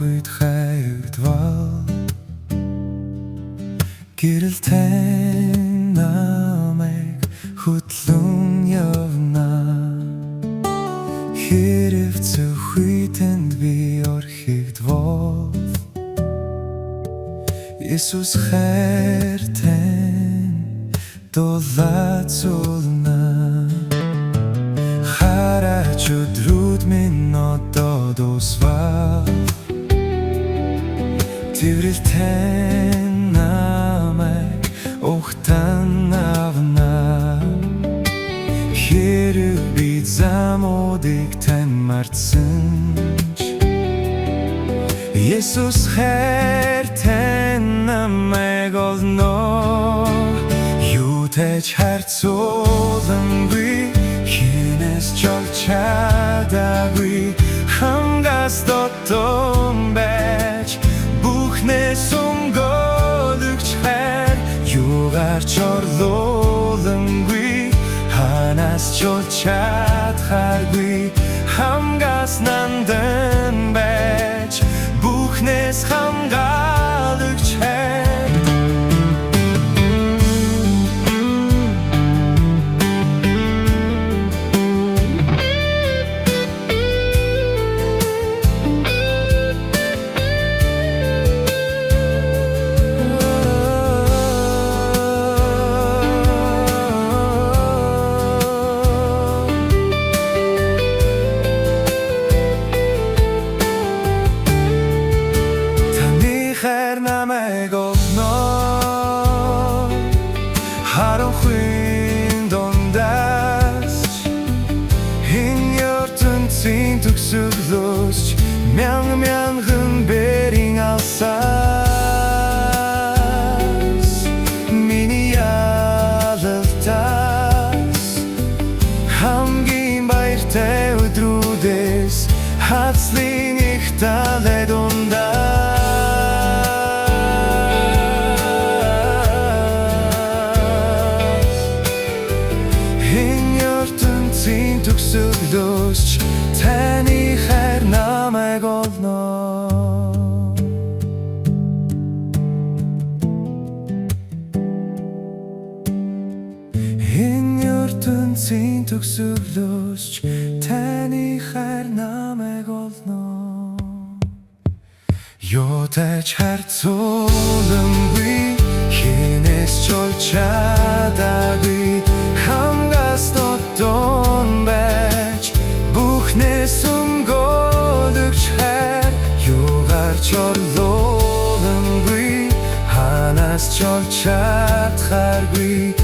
үед хайгдвал гэрэлтэн намайг хөтлөн явна. Хэрв зөв үетэнд би орхигдвал Есүс хайртай дулаацуулна. Хараач өдрүүд минь одоо дуусвал Тэврэлтэн намайг ухтан авна. Хэрв би замуудыг тань мартсан ч Есүс хайртай намайг олно. Юутэйч харьцуулангүй, хинээс ч олж чадаагүй хангас дотор байж бүхнээс өмгөөлөгч хайр юугаар ч орлуулангүй, ханаас ч олж чадхааргүй хангас нандан байж бүхнээс хамгаалагч хайр. Намайг олно. Харанхуйн дундаас энэ ертөнцийн төгсгөлөөс мянган бэрийн алсаас миний ялалтаас хамгийн баяртай өдрүүдээс хацлын их талай дундаас төгсгөлөөс таны хайр намайг олно. Энэ ертөнцийн төгсгөлөөс таны хайр намайг олно. Юутэйч харьцуулангүй, хинээс ч олж чадаагүй хангас дотор байж бүхнээс өмгөөлөгч хайр юугаар ч орлуулангүй, ханаас ч олж чадхааргүй